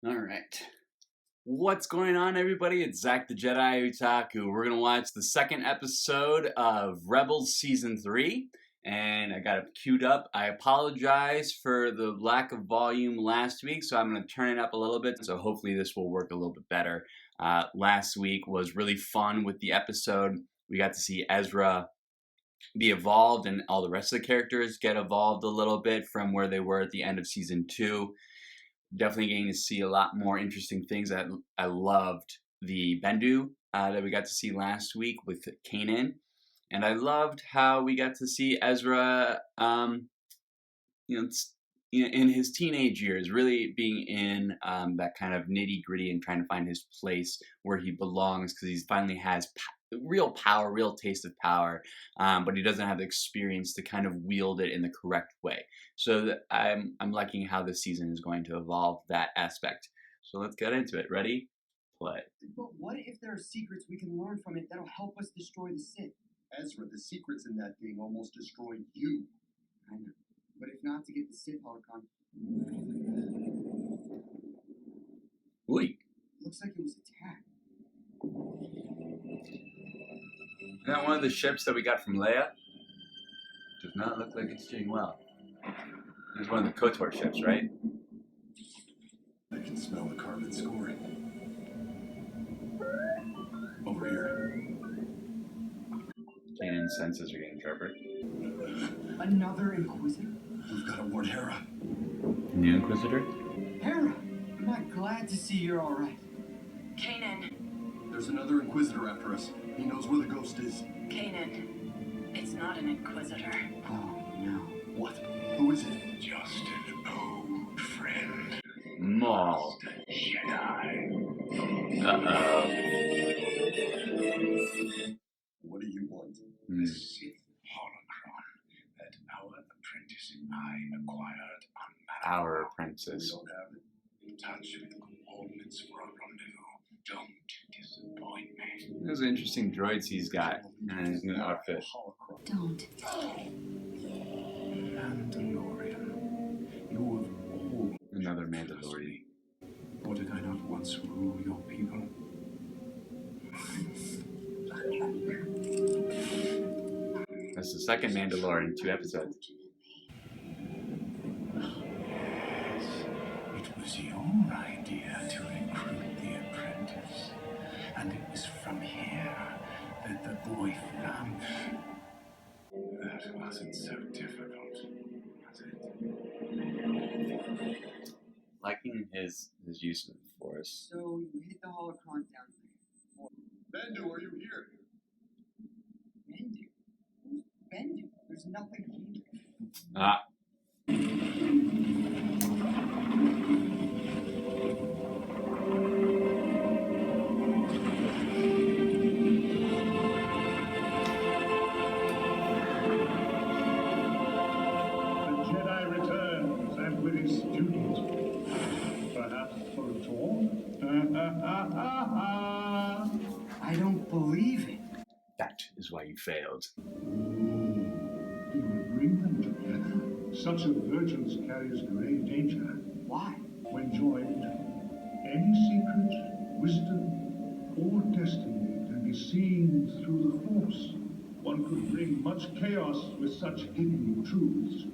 All right. What's going on, everybody? It's Zach the Jedi Otaku. We're going to watch the second episode of Rebels Season 3. And I got it queued up. I apologize for the lack of volume last week, so I'm going to turn it up a little bit. So hopefully this will work a little bit better. Last week was really fun with the episode. We got to see Ezra be evolved and all the rest of the characters get evolved a little bit from where they were at the end of Season 2. Definitely getting to see a lot more interesting things. I loved the Bendu that we got to see last week with Kanan. And I loved how we got to see Ezra, in his teenage years, really being in that kind of nitty-gritty and trying to find his place where he belongs, because he finally has real power, real taste of power, but he doesn't have the experience to kind of wield it in the correct way. So I'm liking how this season is going to evolve that aspect. So let's get into it. Ready? Play. But what if there are secrets we can learn from it that'll help us destroy the Sith? Ezra, the secrets in that thing almost destroyed you. I know. But if not to get the Sith Holocron... Wait. Looks like it was attacked. Is that one of the ships that we got from Leia? Does not look like it's doing well. It's one of the KOTOR ships, right? I can smell the carbon scoring. Over here. Kanan's senses are getting sharper. Another Inquisitor? We've got to warn Hera. New Inquisitor? Hera! Am I glad to see you're alright? Kanan. There's another Inquisitor after us. He knows where the ghost is. Kanan. It's not an Inquisitor. Oh, no. What? Who is it? Just an old friend. Maul. Jedi. Uh-oh. What do you want? The Sith Holocron that our apprentice and I acquired on Malachor. Our We apprentice. don't have it. In touch with coordinates for a rendezvous. Don't disappoint me. Those are interesting droids he's got in his new outfit. Holocron. Don't. Mandalorian, you of all. Another Mandalorian. Or did I not once rule your people? That's the second Mandalorian in 2 episodes. Yes, it was your idea to recruit the apprentice. And it was from here that the boy found. That wasn't so difficult, was it? Liking his use of the Force. So you hit the Holocron down there. Bendu, are you here? Bendu? Who's Bendu? There's nothing here. Ah. The Jedi returns, and with his student. Perhaps for a talk? I don't believe it. That is why you failed. You would bring them together. Such a virgins carries grave danger. Why? When joined, any secret, wisdom, or destiny can be seen through the Force. One could bring much chaos with such hidden truths.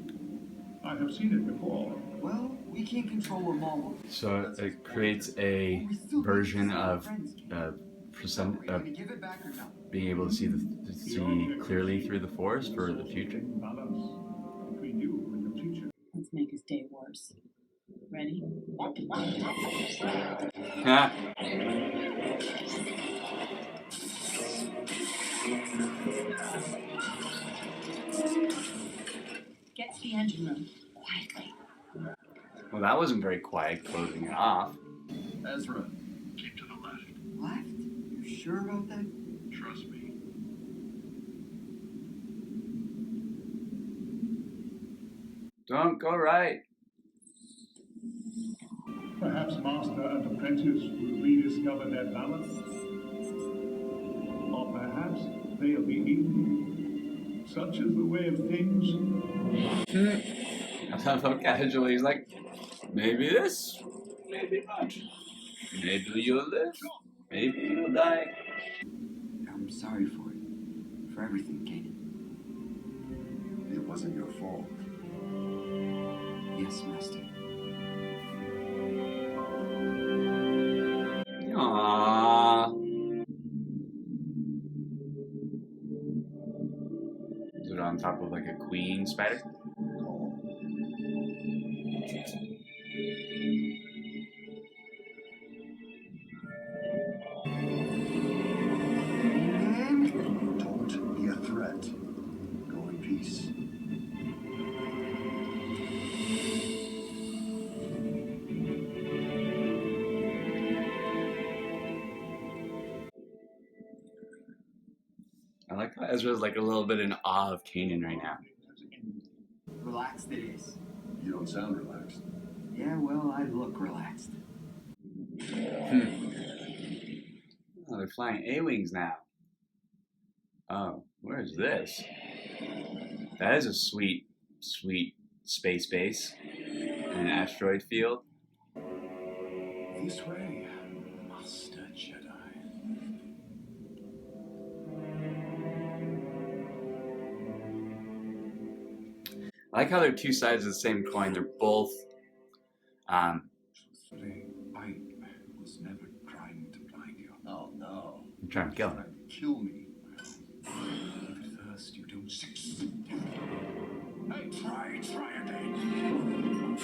I have seen it before. Well, we can't control where Maul will. So it creates a version of Give it back or not? being able to see clearly through the Force for the future. Balance between you and your teacher. Let's make his day worse. Ready? Ha! Get to the engine room. Quietly. Well, that wasn't very quiet, closing it off. Ezra, Keep to the left. Left? You sure about that? Trust me. Don't go right. Perhaps master and apprentice will rediscover their balance. Or perhaps they'll be equal. Such is the way of things. I love how casually he's like, maybe this, maybe not. Maybe you'll live, maybe you'll die. I'm sorry for it. For everything, Kanan. It wasn't your fault. Yes, Master. Aww. Is it on top of like a queen spider? Don't be a threat. Go in peace. I like how Ezra's like a little bit in awe of Kanan right now. Relaxed it is. You don't sound relaxed. Yeah, well, I look relaxed. Oh, they're flying A-Wings now. Oh, where's this? That is a sweet, sweet space base. And an asteroid field. This way, Master Jedi. I like how they're two sides of the same coin. They're both Truthfully, I was never trying to blind you. Oh no. I'm trying to kill him. Trying to kill me. At first, you don't succeed. Hey, try again.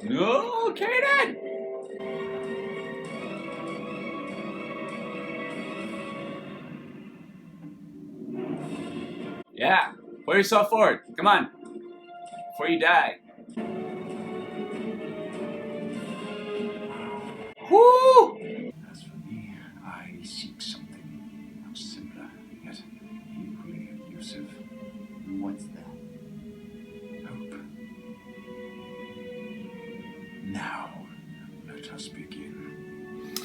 No, Kanan! Yeah, pull yourself forward. Come on. Before you die. Woo! As for me, I seek something much simpler, yet equally elusive. What's that? Hope. Now, let us begin.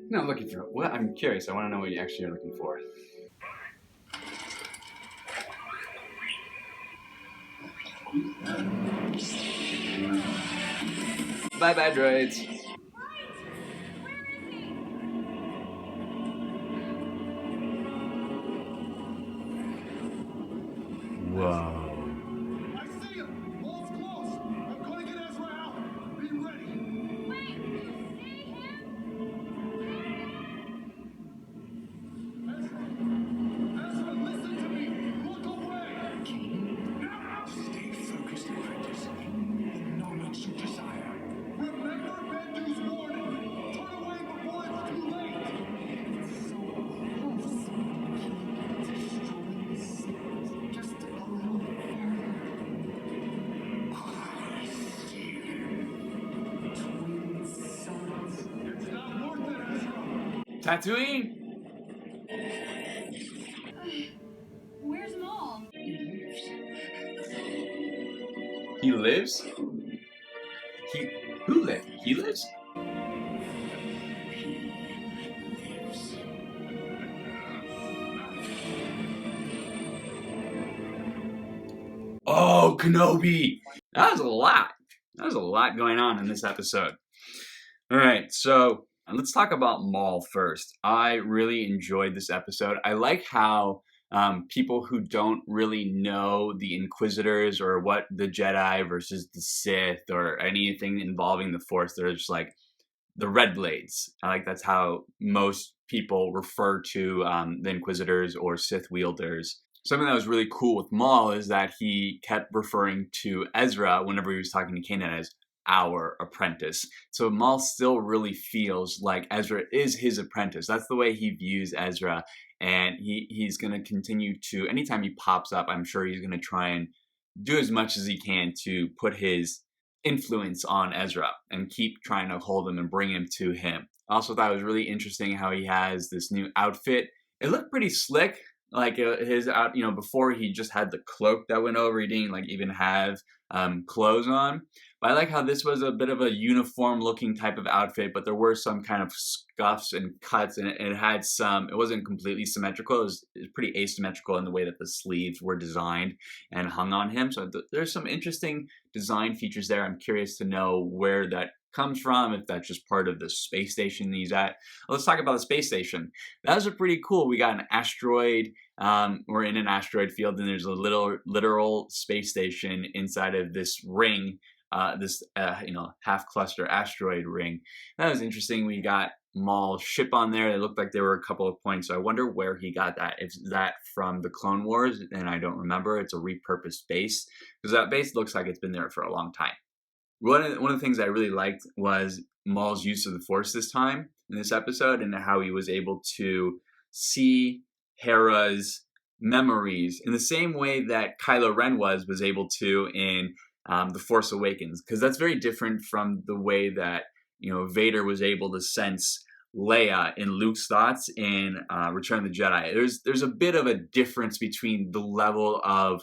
No, I'm looking for what? I'm curious. I want to know what you actually are looking for. Bye bye, droids. Whoa. I see him! Wall's close! I'm gonna get Ezra out! Be ready! Ezra, listen to me! Look away! Stay focused, apprentice. In knowledge you desire. Remember Bendu's warning! Turn away before it's too late! It's not worth it, Ezra! Tatooine. Where's Maul? He lives? Who lives? He lives? Oh, Kenobi! That was a lot. That was a lot going on in this episode. All right, so let's talk about Maul first. I really enjoyed this episode. I like how people who don't really know the Inquisitors or what the Jedi versus the Sith or anything involving the Force, they're just like the Red Blades. I like that's how most people refer to the Inquisitors or Sith wielders. Something that was really cool with Maul is that he kept referring to Ezra whenever he was talking to Kanan as our apprentice. So Maul still really feels like Ezra is his apprentice. That's the way he views Ezra. And he's going to continue to, anytime he pops up, I'm sure he's going to try and do as much as he can to put his influence on Ezra and keep trying to hold him and bring him to him. I also thought it was really interesting how he has this new outfit. It looked pretty slick. like his out, before he just had the cloak that went over. He didn't like even have clothes on. But I like how this was a bit of a uniform looking type of outfit, but there were some kind of scuffs and cuts, and it had some, it wasn't completely symmetrical. It was pretty asymmetrical in the way that the sleeves were designed and hung on him. So there's some interesting design features there. I'm curious to know where that comes from, if that's just part of the space station he's at. Let's talk about the space station. That was a pretty cool. We got an asteroid. We're in an asteroid field, and there's a literal space station inside of this ring, this half cluster asteroid ring. That was interesting. We got Maul's ship on there. It looked like there were a couple of points. So I wonder where he got that. If that from the Clone Wars, and I don't remember. It's a repurposed base, because that base looks like it's been there for a long time. One of the things I really liked was Maul's use of the Force this time in this episode, and how he was able to see Hera's memories in the same way that Kylo Ren was able to in The Force Awakens, because that's very different from the way that Vader was able to sense Leia in Luke's thoughts in Return of the Jedi. There's a bit of a difference between the level of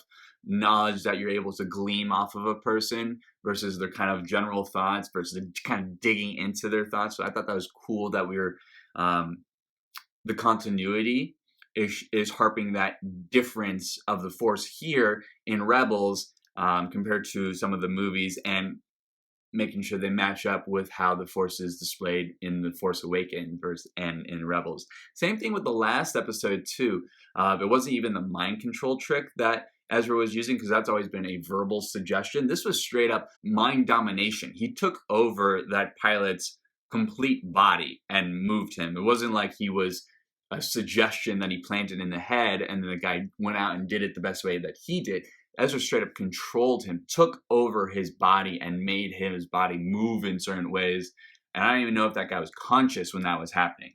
knowledge that you're able to glean off of a person versus their kind of general thoughts versus kind of digging into their thoughts. So I thought that was cool that we were the continuity is harping that difference of the Force here in Rebels compared to some of the movies, and making sure they match up with how the Force is displayed in The Force Awakens and in Rebels. Same thing with the last episode too. It wasn't even the mind control trick that Ezra was using, because that's always been a verbal suggestion. This was straight up mind domination. He took over that pilot's complete body and moved him. It wasn't like he was a suggestion that he planted in the head and then the guy went out and did it the best way that he did. Ezra straight up controlled him, took over his body, and made his body move in certain ways. And I don't even know if that guy was conscious when that was happening.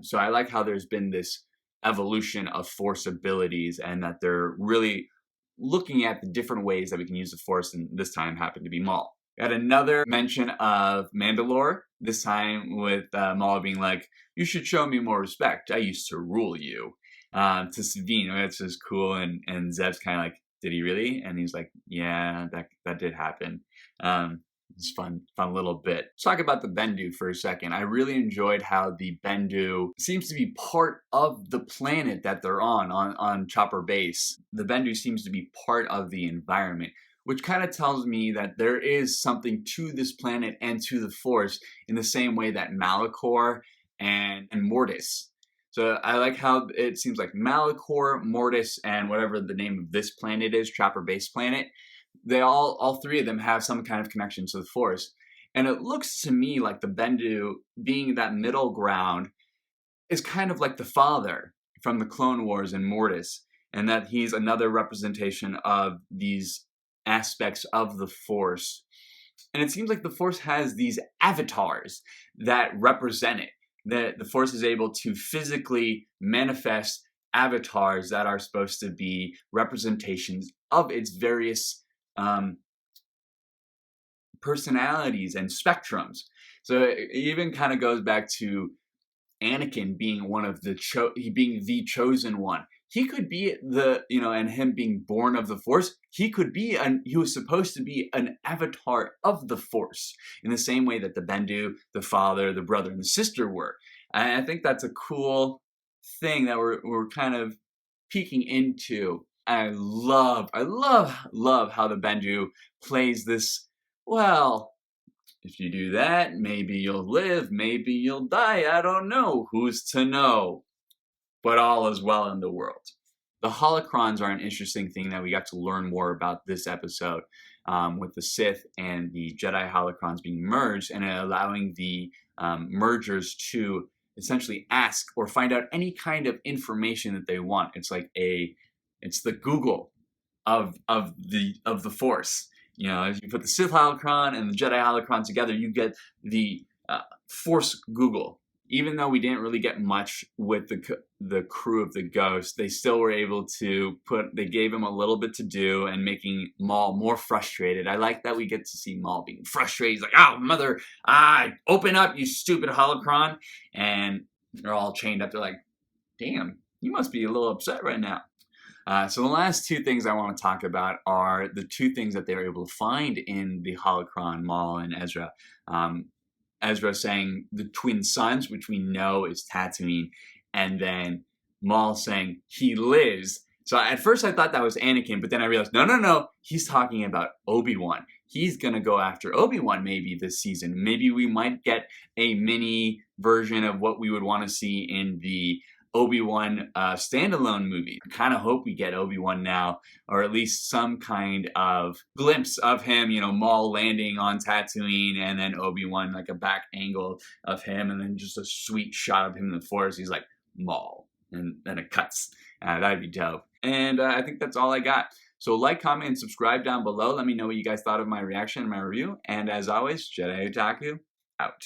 So I like how there's been this evolution of Force abilities, and that they're really looking at the different ways that we can use the Force, and this time happened to be Maul. We had another mention of Mandalore, this time with Maul being like, "You should show me more respect. I used to rule you." To Sabine, that's just cool, and Zeb's kind of like, "Did he really?" And he's like, "Yeah, that did happen." It's fun little bit. Let's talk about the Bendu for a second. I really enjoyed how the Bendu seems to be part of the planet that they're on Chopper Base. The Bendu seems to be part of the environment, which kind of tells me that there is something to this planet and to the Force in the same way that Malachor and Mortis. So I like how it seems like Malachor, Mortis, and whatever the name of this planet is, Chopper Base Planet, they all three of them have some kind of connection to the Force. And it looks to me like the Bendu, being that middle ground, is kind of like the father from the Clone Wars and Mortis, and that he's another representation of these aspects of the Force. And it seems like the Force has these avatars that represent it. That the Force is able to physically manifest avatars that are supposed to be representations of its various personalities and spectrums. So it even kind of goes back to Anakin being one of being the chosen one. He could be and him being born of the Force, he was supposed to be an avatar of the Force in the same way that the Bendu, the father, the brother, and the sister were. And I think that's a cool thing that we're kind of peeking into. I love how the Bendu plays this, well, if you do that, maybe you'll live, maybe you'll die, I don't know, who's to know? But all is well in the world. The Holocrons are an interesting thing that we got to learn more about this episode, with the Sith and the Jedi Holocrons being merged and allowing the mergers to essentially ask or find out any kind of information that they want. It's like it's the Google of the Force. As you put the Sith Holocron and the Jedi Holocron together, you get the Force Google. Even though we didn't really get much with the crew of the Ghost, they still were able to they gave him a little bit to do and making Maul more frustrated. I like that we get to see Maul being frustrated. He's like, "Oh, mother, open up, you stupid Holocron." And they're all chained up. They're like, "Damn, you must be a little upset right now. So the last two things I want to talk about are the two things that they were able to find in the Holocron, Maul and Ezra. Ezra saying the twin suns, which we know is Tatooine, and then Maul saying he lives. So at first I thought that was Anakin, but then I realized, no, he's talking about Obi-Wan. He's going to go after Obi-Wan maybe this season. Maybe we might get a mini version of what we would want to see in the Obi-Wan standalone movie. I kind of hope we get Obi-Wan now, or at least some kind of glimpse of him, you know, Maul landing on Tatooine, and then Obi-Wan, like a back angle of him, and then just a sweet shot of him in the forest. He's like, Maul, and then it cuts. That'd be dope. And I think that's all I got. So like, comment, and subscribe down below. Let me know what you guys thought of my reaction and my review. And as always, Jedi Otaku, out.